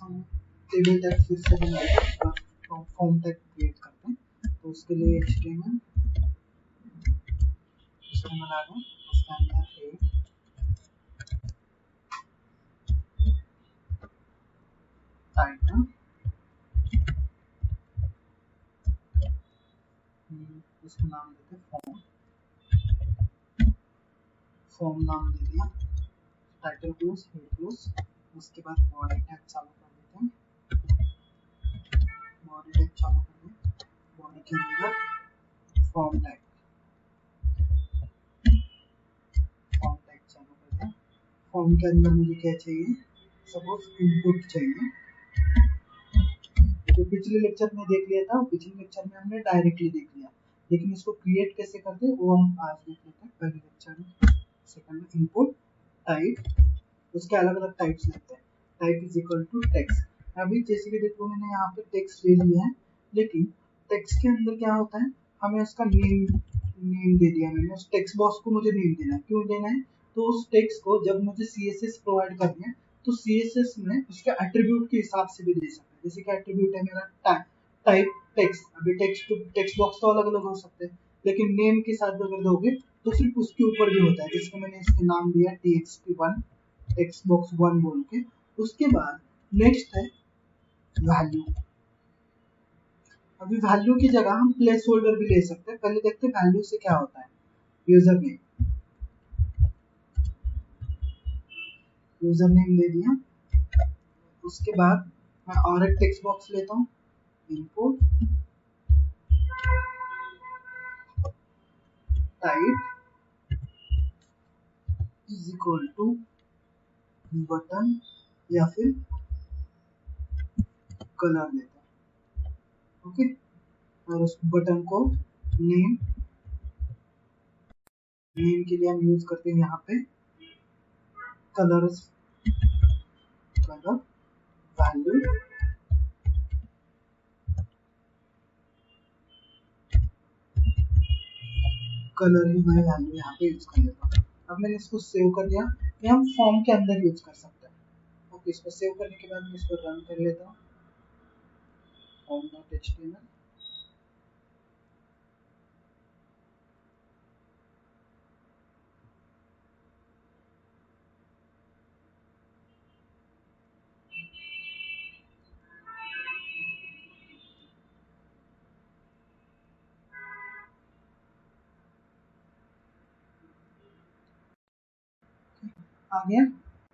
हम table tag फिर से बनाते हैं, फॉर्म टैग क्रिएट करते हैं। तो उसके लिए HTML आ गया, उसके अंदर टाइटल, उसका नाम देते हैं फॉर्म नाम दे दिया, टाइटल क्लोज, हेड क्लोज। उसके बाद बॉडी टैग चालू कर देते हैं, बॉडी टैग चालू कर दें, बॉडी के अंदर फॉर्म टैग चालू कर दें। फॉर्म के अंदर मुझे क्या चाहिए, सपोज इनपुट चाहिए। जो पिछले लेक्चर में देख लिया था, पिछले लेक्चर में हमने डायरेक्टली देख लिया, लेकिन इसको क्रिएट कैसे करते हैं वो हम आज देख लेते हैं पहले लेक्चर में। सेकंड में इनपुट टाइप, उसके अलग अलग टाइप्स लेते हैं। Type is equal to text. अभी जैसे कि देखो मैंने यहाँ पे टेक्स्ट ले लिया है, लेकिन टेक्स्ट के अंदर क्या होता है, हमें उसका नेम दे दिया मैंने। उस टेक्स्ट बॉक्स को मुझे नेम देना है, क्यों देना है, तो उस टेक्स्ट को जब मुझे CSS प्रोवाइड करनी है तो CSS में उसके एट्रीब्यूट के हिसाब से भी दे सकते हैं। जैसे कि एट्रीब्यूट है मेरा टाइप टेक्स्ट, अभी टेक्स्ट बॉक्स तो अलग अलग हो सकते हैं, लेकिन नेम के साथ अगर दोगे तो सिर्फ उसके ऊपर भी होता है। जिसको मैंने इसके नाम दिया txt1, टेक्स्ट बॉक्स 1 बोल के। उसके बाद नेक्स्ट है वैल्यू। अभी वैल्यू की जगह हम प्लेस होल्डर भी ले सकते हैं। पहले देखते हैं वैल्यू से क्या होता है। यूजर नेम दे दिया। उसके बाद मैं और एक टेक्स्ट बॉक्स लेता हूँ, input type is equal to button या फिर कलर लेता हूँ, ओके। और उस बटन को नेम के लिए हम यूज करते हैं यहाँ पे कलर वैल्यू, कलर ही मैं वैल्यू यहाँ पे यूज कर लेता हूँ। अब मैंने इसको सेव कर दिया। ये हम फॉर्म के अंदर यूज कर सकते हैं, ओके। इसको सेव करने के बाद मैं इसको रन कर लेता हूँ, form.html। आ गया।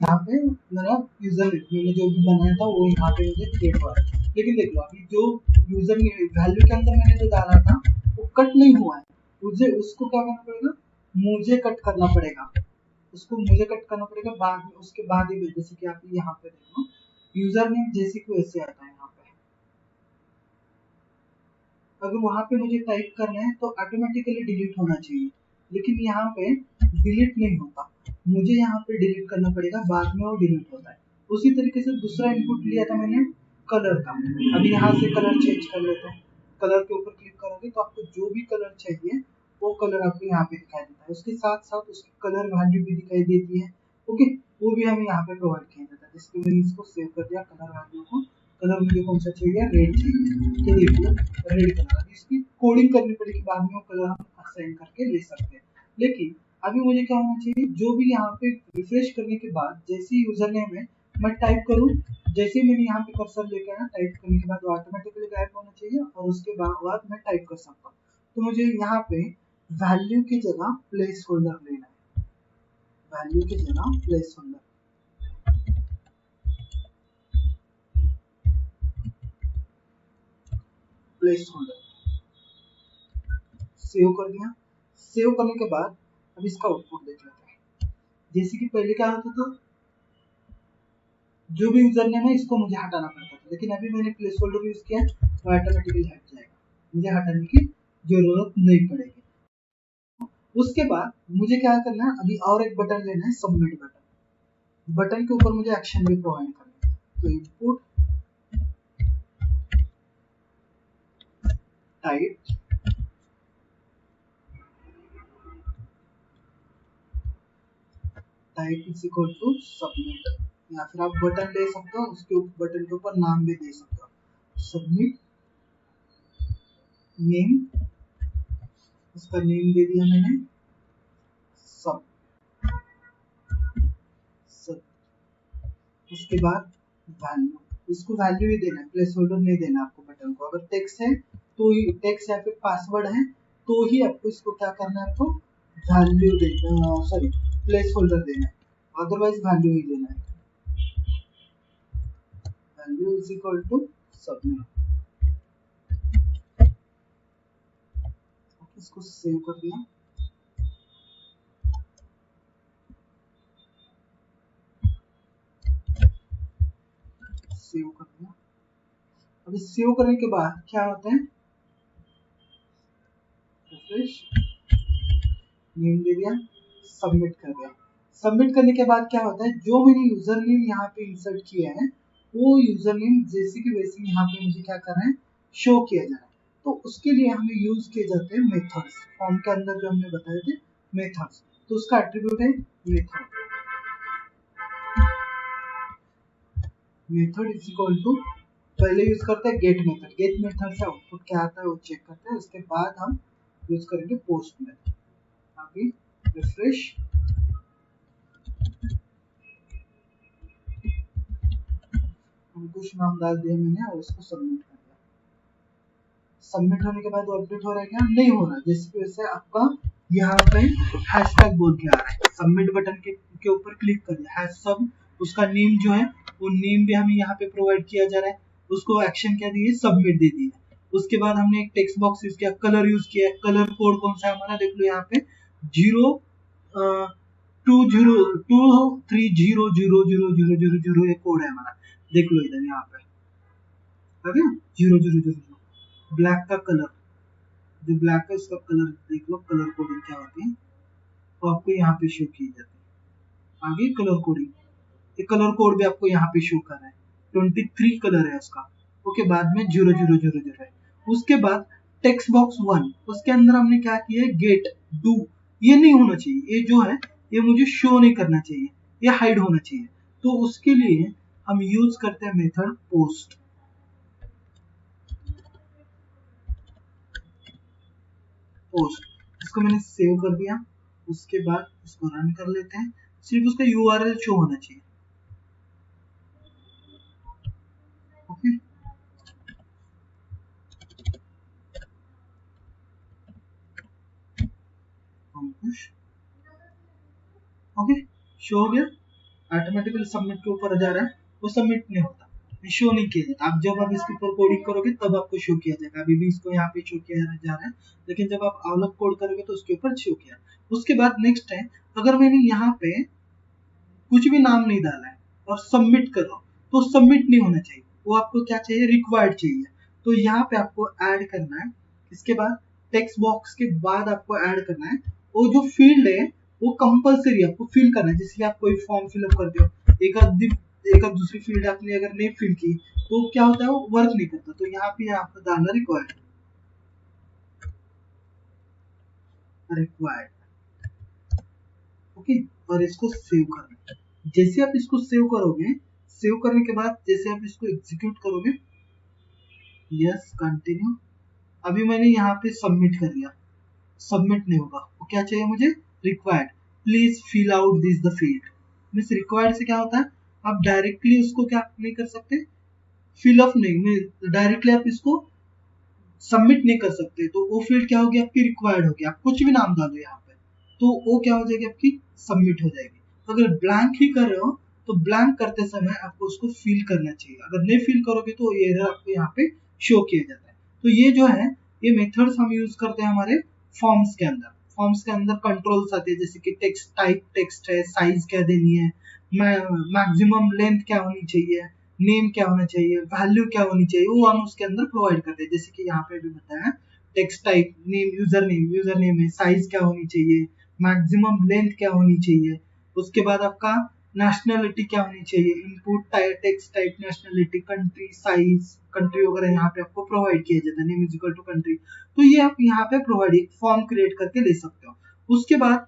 यहाँ पे मेरा यूजर मैंने जो भी बनाया था वो यहाँ पे मुझे क्रिएट हुआ है। लेकिन देख लो अभी जो यूजर वैल्यू के अंदर मैंने जो डाला था वो कट नहीं हुआ है। मुझे उसको क्या करना पड़ेगा, मुझे कट करना पड़ेगा, उसको मुझे कट करना पड़ेगा बाद में। उसके बाद ही जैसे कि आप यहाँ पे देखो यूजर नेम जैसे कि वैसे आता है। यहाँ पे अगर वहां पे मुझे टाइप करना है तो ऑटोमेटिकली डिलीट होना चाहिए, लेकिन यहाँ पे डिलीट नहीं होता, मुझे यहाँ पे डिलीट करना पड़ेगा, बाद में वो डिलीट होता है। उसी तरीके से दूसरा इनपुट लिया था मैंने कलर का। अभी यहाँ से कलर चेंज कर लेते हैं। कलर के ऊपर क्लिक करोगे तो आपको जो भी कलर चाहिए वो कलर आपको यहाँ पे दिखाई देता है। उसके साथ साथ उसकी कलर वैल्यू भी दिखाई देती है, ओके। वो भी हमें यहाँ पे प्रोवाइड किया जाता है। जिसके मैंने इसको सेव कर दिया कलर वैल्यू को। कलर मुझे कौन सा चाहिए, रेड चाहिए, तो देखो रेड कलर। इसकी कोडिंग करनी पड़ेगी, बाद में वो कलर हम असाइन करके ले सकते हैं। लेकिन अभी मुझे क्या होना चाहिए, जो भी यहाँ पे रिफ्रेश करने के बाद जैसे ही यूजर नेम है मैं टाइप करूँ, जैसे मैंने यहाँ पे कर्सर लेके आया, टाइप करने के बाद वो ऑटोमेटिकली गायब होना चाहिए और उसके बाद मैं टाइप कर सकता हूँ। तो मुझे यहाँ पे वैल्यू की जगह प्लेस होल्डर लेना है, वैल्यू की जगह place holder. Place holder save कर दिया। सेव करने के बाद अब इसका आउटपुट देख लेते हैं। जैसे कि पहले क्या होता था, जो भी यूजर नेम है इसको मुझे हटाना पड़ता था, लेकिन अभी मैंने प्लेस होल्डर यूज किया तो ऑटोमेटिकली हट जाएगा, मुझे हटाने की जरूरत नहीं पड़ेगी। उसके बाद मुझे क्या करना है, अभी और एक बटन लेना है, सबमिट बटन। बटन के ऊपर मुझे एक्शन भी प्रोवाइड करना है। तो input type is equal to submit. या फिर आप बटन ले सकते हो, उसके बटन के ऊपर नाम भी दे सकते हो। सबमिट नेम, उसका नेम दे दिया मैंने सब। उसके बाद वैल्यू, इसको वैल्यू ही देना है, प्लेस होल्डर नहीं देना आपको बटन को। अगर टेक्स्ट है तो ही, टेक्स्ट या फिर पासवर्ड है तो ही आपको इसको क्या करना है, आपको वैल्यू देना, सॉरी प्लेस होल्डर देना है, अदरवाइज वैल्यू ही देना है। Value is equal to submit. इसको सेव कर दिया। सेव कर दिया। अभी सेव करने के बाद क्या होता है, रिफ्रेश, नेम दे दिया, सबमिट कर दिया। सबमिट करने के बाद क्या होता है, जो मैंने यूजर नेम यहाँ पे इंसर्ट किया है वो यूजर नेम जैसे कि वैसे यहाँ पे मुझे क्या करना है, शो किया जा रहा है। तो उसके लिए हमें यूज किए जाते हैं मेथड्स, फॉर्म के अंदर जो हमने बताए थे मेथड्स। तो उसका एट्रीब्यूट है method. Method is equal to, पहले यूज करते हैं गेट मेथड। गेट मेथड से आउटपुट क्या आता है वो चेक करते हैं, उसके बाद हम यूज करेंगे पोस्ट मेथड। अभी रिफ्रेश, कुछ नाम डाल दिया मैंने और उसको सबमिट कर दिया। सबमिट होने के बाद वो अपडेट हो रहा है क्या, नहीं हो रहा, जैसे कि वैसे आपका यहाँ पे हैशटैग बोल के आ रहा है। सबमिट बटन के ऊपर क्लिक कर दिया, हैश सब, उसका नेम जो है वो नेम भी हमें यहाँ पे प्रोवाइड किया जा रहा है। उसको एक्शन क्या दिए, सबमिट दे दिया। उसके बाद हमने एक टेक्स्ट बॉक्स यूज किया, कलर यूज किया। कलर कोड कौन सा है हमारा, देख लो यहाँ पे 023000000 एक कोड है हमारा, देख लो इधर यहाँ पे आ गया 000। ब्लैक का कलर, जो ब्लैक है उसका कलर देख लो, कलर कोडिंग क्या होती है तो आपको यहाँ पे शो की जाती है। आगे कलर कोडिंग, ये कलर कोड भी आपको यहाँ पे शो कर रहा है, 23 कलर है उसका। ओके, बाद में 0000 है। उसके बाद टेक्स्ट बॉक्स 1, उसके अंदर हमने क्या किया है, गेट डू, ये नहीं होना चाहिए, ये जो है ये मुझे शो नहीं करना चाहिए, ये हाइड होना चाहिए। तो उसके लिए हम यूज करते हैं मेथड पोस्ट। पोस्ट, इसको मैंने सेव कर दिया। उसके बाद इसको रन कर लेते हैं, सिर्फ उसका यूआरएल शो होना चाहिए। ओके, ओके शो हो गया, ऑटोमेटिकली सबमिट के ऊपर जा रहा है। वो सबमिट नहीं होता, शो नहीं किया जाता। आप जब आप इसके ऊपर कोडिंग करोगे तब आपको शो किया जाएगा। अभी भी इसको यहाँ पे शो किया जा रहा है, लेकिन जब आप अलग कोड करोगे तो उसके ऊपर शो किया। उसके बाद नेक्स्ट है, अगर मैंने यहाँ पे कुछ भी नाम नहीं डाला है और सबमिट करो तो सबमिट नहीं होना चाहिए, वो आपको क्या चाहिए, रिक्वायर्ड चाहिए। तो यहाँ पे आपको ऐड करना है। इसके बाद टेक्स्ट बॉक्स के बाद आपको ऐड करना है, वो जो फील्ड है वो कंपलसरी आपको फिल करना है। जैसे आप कोई फॉर्म फिलअप करते हो, एक आध दूसरी फील्ड आपने अगर नहीं फिल की तो क्या होता है, वो वर्क नहीं करता। तो यहाँ पे आपको डालना रिक्वायर्ड, ओके, और इसको सेव करना। जैसे आप इसको सेव करोगे, सेव करने के बाद जैसे आप इसको एग्जीक्यूट करोगे, यस कंटिन्यू, अभी मैंने यहाँ पे सबमिट कर दिया, सबमिट नहीं होगा। वो क्या चाहिए मुझे, required, please fill out this the field. Means required से क्या होता है, आप डायरेक्टली उसको क्या नहीं कर सकते, फिल अप नहीं, डायरेक्टली आप इसको सबमिट नहीं कर सकते। तो वो फील्ड क्या होगी, आपकी रिक्वायर्ड होगी। आप कुछ भी नाम डालो यहाँ पे तो वो क्या हो जाएगी, आपकी सबमिट हो जाएगी। अगर ब्लैंक ही कर रहे हो तो ब्लैंक करते समय आपको उसको फिल करना चाहिए। अगर नहीं फिल करोगे तो ये एरर आपको यहाँ पे शो किया जाता है। तो ये जो है, ये मेथड्स हम यूज करते हैं हमारे फॉर्म्स के अंदर। फॉर्म्स के अंदर कंट्रोल्स आते हैं, जैसे कि टेक्स्ट टाइप टेक्स्ट है, साइज क्या देनी है, मैक्सिमम लेंथ क्या होनी चाहिए, नेम क्या होना चाहिए, वैल्यू क्या होनी चाहिए, वो हम उसके अंदर प्रोवाइड करते हैं। जैसे कि यहाँ पे भी बताया, text type name, user name है, साइज क्या होनी चाहिए, मैक्सिमम लेंथ क्या होनी चाहिए। उसके बाद आपका नेशनलिटी क्या होनी चाहिए, input text type, nationality, country, size, country वगैरह यहाँ पे आपको प्रोवाइड किया जाता है। Name is equal to country. तो ये आप यहाँ पे प्रोवाइड एक फॉर्म क्रिएट करके ले सकते हो। उसके बाद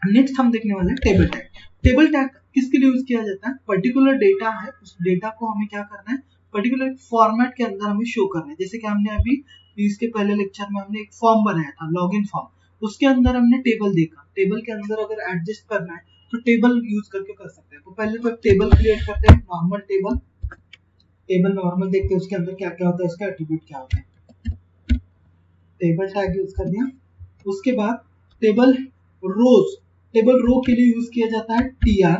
नेक्स्ट हम देखने वाले हैं टेबल टैग। टेबल टैग किसके लिए यूज किया जाता है? पर्टिकुलर डेटा है, उस डेटा को हमें क्या करना है, पर्टिकुलर फॉर्मेट के अंदर हमें शो करना है। जैसे कि हमने अभी इसके पहले लेक्चर में हमने एक फॉर्म बनाया था, लॉगिन फॉर्म, उसके अंदर हमने टेबल देखा, टेबल के अंदर अगर एडजस्ट करना है तो टेबल यूज करके कर सकते हैं। तो पहले तो एक टेबल क्रिएट करते हैं, नॉर्मल टेबल, टेबल नॉर्मल देखते हैं उसके अंदर क्या क्या होता है, उसका एट्रीब्यूट क्या होता है, टेबल टैग यूज कर दिया। उसके बाद टेबल रोज, टेबल रो के लिए यूज किया जाता है tr,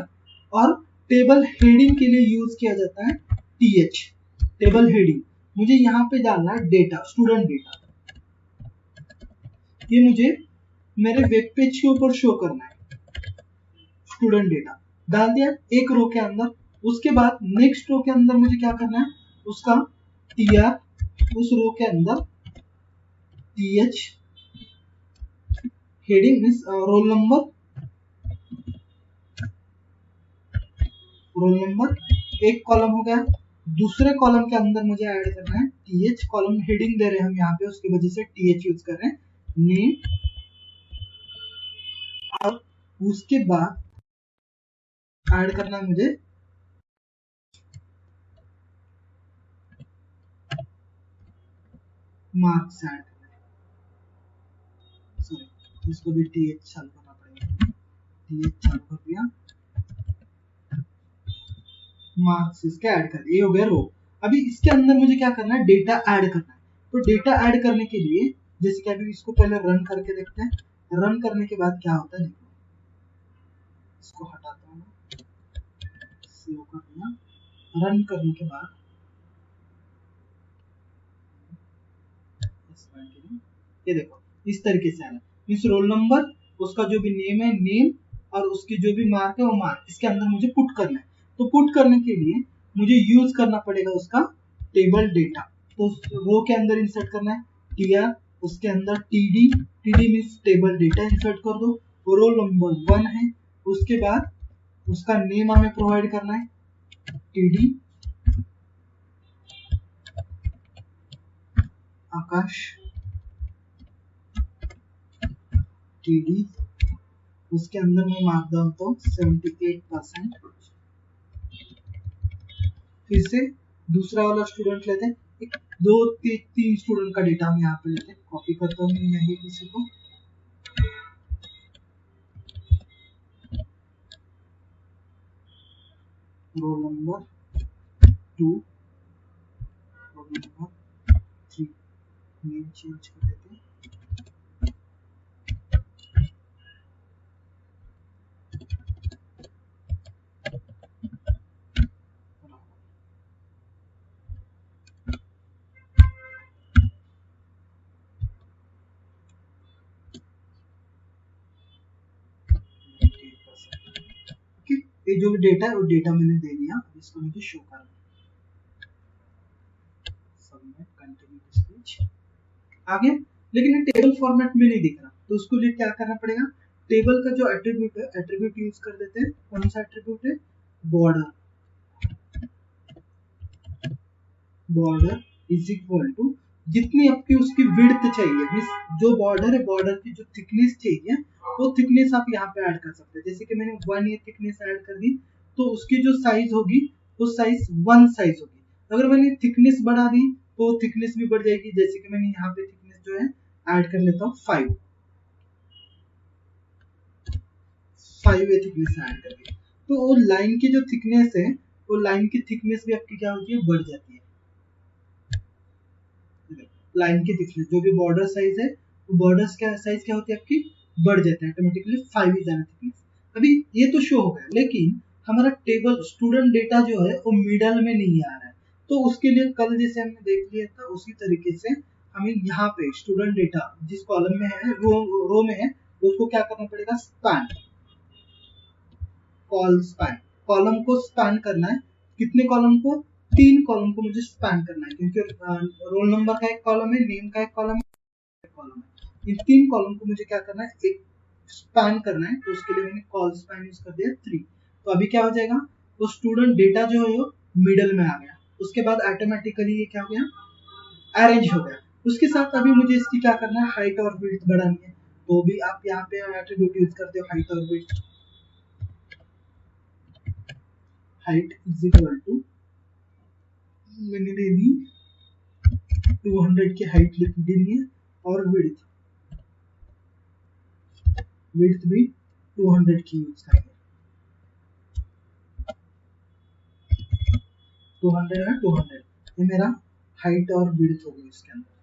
और टेबल हेडिंग के लिए यूज किया जाता है th। टेबल हेडिंग मुझे यहाँ पे डालना है डेटा, स्टूडेंट डेटा, ये मुझे मेरे वेब पेज के ऊपर शो करना है, स्टूडेंट डेटा डाल दिया एक रो के अंदर। उसके बाद नेक्स्ट रो के अंदर मुझे क्या करना है, उसका tr, उस रो के अंदर th, heading means roll number, roll number एक कॉलम हो गया। दूसरे कॉलम के अंदर मुझे ऐड करना है th, कॉलम हेडिंग दे रहे हैं हम यहाँ पे, उसकी वजह से th यूज कर रहे हैं, नेम, और उसके बाद ऐड करना है मुझे मार्क्स, ऐड करना है, सॉरी इसको भी th चालू करना पड़ेगा, th चालू कर दिया, मार्क्स इसके ऐड कर दिए, ये हो गया रो। अभी इसके अंदर मुझे क्या करना है, डेटा ऐड करना है। तो डेटा ऐड करने के लिए जैसे कि अभी इसको पहले रन करके देखते हैं, रन करने के बाद क्या होता है देखो, इसको हटाता हूँ, सेव कर दिया, रन करने के बाद ये देखो इस तरीके से आना, इस रोल नंबर, उसका जो भी नेम है नेम, और उसकी जो भी मार्क है वो मार्क इसके अंदर मुझे पुट करना है। तो पुट करने के लिए मुझे यूज करना पड़ेगा उसका टेबल डेटा। तो रो के अंदर इंसर्ट करना है tr, उसके अंदर td, td means table data insert कर दो, रोल नंबर 1 है, उसके बाद उसका नेम हमें प्रोवाइड करना है td आकाश, td, उसके अंदर मैं मार्क डालता हूँ 78%। फिर से दूसरा वाला स्टूडेंट लेते हैं, एक दो तीन स्टूडेंट का डेटा हम यहाँ पे लेते हैं, कॉपी करता हूँ यही किसी को, roll number 2, roll number 3, name change कर देते हैं, ये जो भी डेटा है वो डेटा मैंने दे दिया, इसको मुझे शो करना है, सबमिट, कंटिन्यू दिस पेज, आगे। लेकिन ये टेबल फॉर्मेट में नहीं दिख रहा, तो उसको लिए क्या करना पड़ेगा, टेबल का जो एट्रीब्यूट है, एट्रीब्यूट यूज कर देते हैं। कौन सा एट्रीब्यूट है, border, border is equal to जितनी आपकी उसकी विड्थ चाहिए, मींस जो बॉर्डर है बॉर्डर की जो थिकनेस चाहिए वो थिकनेस आप यहाँ पे ऐड कर सकते हैं। जैसे कि मैंने 1 ये थिकनेस ऐड कर दी, तो उसकी जो साइज होगी वो साइज 1 साइज होगी। अगर मैंने थिकनेस बढ़ा दी तो थिकनेस भी बढ़ जाएगी। जैसे कि मैंने यहाँ पे थिकनेस जो है ऐड कर लेता हूँ 5 ये थिकनेस ऐड कर दी, तो वो लाइन की जो थिकनेस है वो लाइन की थिकनेस भी आपकी क्या होती है, बढ़ जाती है। लाइन की थिकनेस जो भी बॉर्डर साइज है वो बॉर्डर का साइज क्या होती है आपकी, बढ़ जाता है ऑटोमेटिकली, 5 इज थिकनेस। अभी ये तो शो हो गया, लेकिन हमारा टेबल स्टूडेंट डेटा जो है वो मिडल में नहीं आ रहा है। तो उसके लिए कल जैसे हमने देख लिया था उसी तरीके से हमें यहाँ पे स्टूडेंट डेटा जिस कॉलम में है, रो में है, उसको क्या करना पड़ेगा, स्पैन, कॉल स्पैन, कॉलम को स्पैन करना है। कितने कॉलम को, 3 कॉलम को मुझे स्पैन करना है, क्योंकि रोल नंबर का एक कॉलम है, नेम का एक कॉलम है, इन 3 कॉलम को मुझे क्या करना है, एक स्पैन करना है। तो उसके लिए मैंने कॉल स्पैन यूज कर दिया 3। तो अभी क्या हो जाएगा, वो स्टूडेंट डेटा जो है वो मिडल में आ गया। उसके बाद ऑटोमेटिकली ये क्या हो गया, अरेंज हो गया। उसके साथ अभी मुझे इसकी क्या करना है, हाइट और विड्थ बढ़ानी है। तो भी आप यहाँ पे एट्रीब्यूट यूज करते हो हाइट और width, height is equal to, मैंने दे दी 200 की हाइट लिख देनी है, और विड्थ भी 200 की यूज करेंगे। 200 है 200, ये मेरा हाइट और विड्थ हो गई इसके अंदर।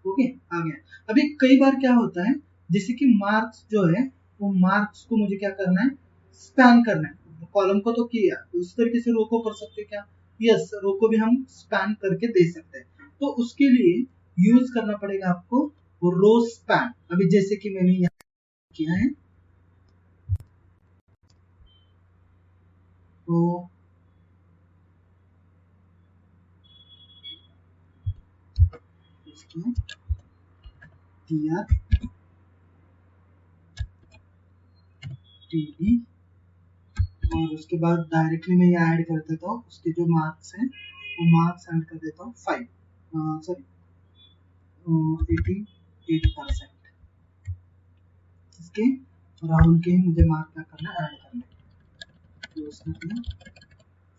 ओके, आ गया। अभी कई बार क्या होता है, जैसे कि मार्क्स जो है, वो मार्क्स को मुझे क्या करना है, स्पैन करना है। कॉलम को तो किया, उस तरीके से रो को कर सकते हैं क्या? यस, रो को भी हम स्पैन करके दे सकते हैं। तो उसके लिए यूज करना पड़ेगा आपको रो स्पैन। अभी जैसे कि मैंने यहाँ किया है, तो इसमें TR TD, और उसके बाद डायरेक्टली मैं ये ऐड कर देता हूँ उसके जो मार्क्स हैं, वो मार्क्स ऐड कर देता हूँ 5, सॉरी 88%। इसके राहुल के ही मुझे मार्क क्या करना है, ऐड करना है। तो उसमें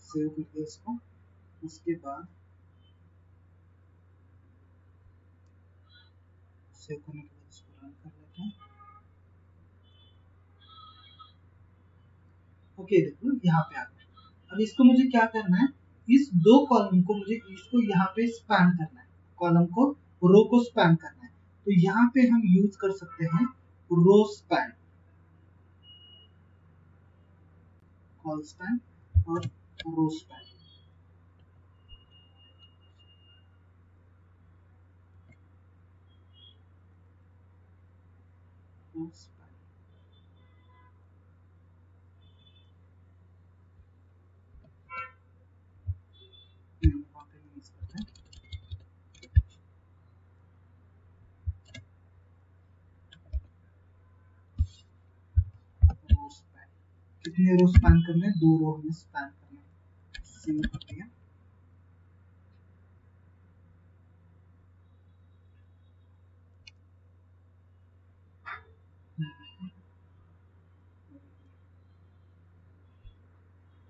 सेव कर दिया इसको। उसके बाद सेव करने के बाद इसको रन कर लेते हैं। ओके, देखो यहाँ पे आ गया। अब इसको मुझे क्या करना है, इस दो कॉलम को मुझे इसको यहाँ पे स्पैन करना है, कॉलम को रो को स्पैन करना है। तो यहाँ पे हम यूज कर सकते हैं रो स्पैन, कॉल स्पैन और रो स्पैन। रो स्पैन वहाँ पे यूज करते हैं। रो स्पैन कितने रो स्पैन करने हैं, 2 रो हमें स्पैन करने हैं। सेव कर दिया।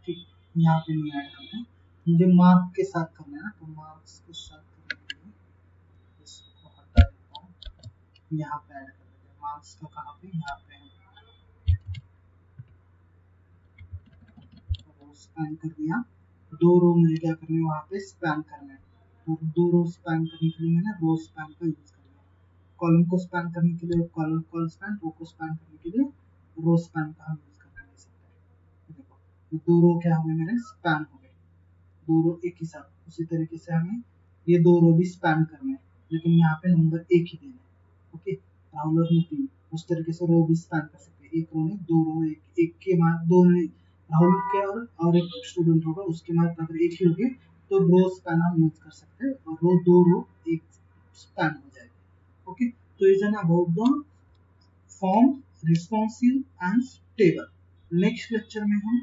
ठीक, यहाँ पे नहीं ऐड करते हैं, मुझे मार्क के साथ करना है ना, तो मार्क्स के साथ करने के लिए इसको हटा देता हूँ, यहाँ पे ऐड कर देते हैं। मार्क्स का कहाँ पे, यहाँ पे है, रो स्पैन कर दिया। 2 रो मुझे क्या करने हैं, वहाँ पे स्पैन करना है। तो 2 रो स्पैन करने के लिए मैंने रो स्पैन का यूज कर लिया। कॉलम को स्पैन करने के लिए कॉलम कॉल स्पैन, रो को स्पैन करने के लिए रो स्पैन का हम यूज करके ले सकते हैं। देखो, ये 2 रो क्या हुए मेरे, स्पैन हो गए, 2 रो एक ही साथ। उसी तरीके से हमें ये 2 रो भी स्पैन करने हैं, लेकिन यहाँ पे नंबर 1 ही देना है। ओके, राहुल और नितिन, उस तरीके से रो भी स्पैन कर सकते हैं। एक रो में 2 रो, एक के मार्क 2 में राहुल के और एक स्टूडेंट होगा, उसके मार्क अगर एक ही होंगे तो रो स्पैन हम यूज कर सकते हैं, और रो 2 रो एक स्पैन हो जाएगा। ओके, तो is an about the form, responsive and table. Next lecture में हम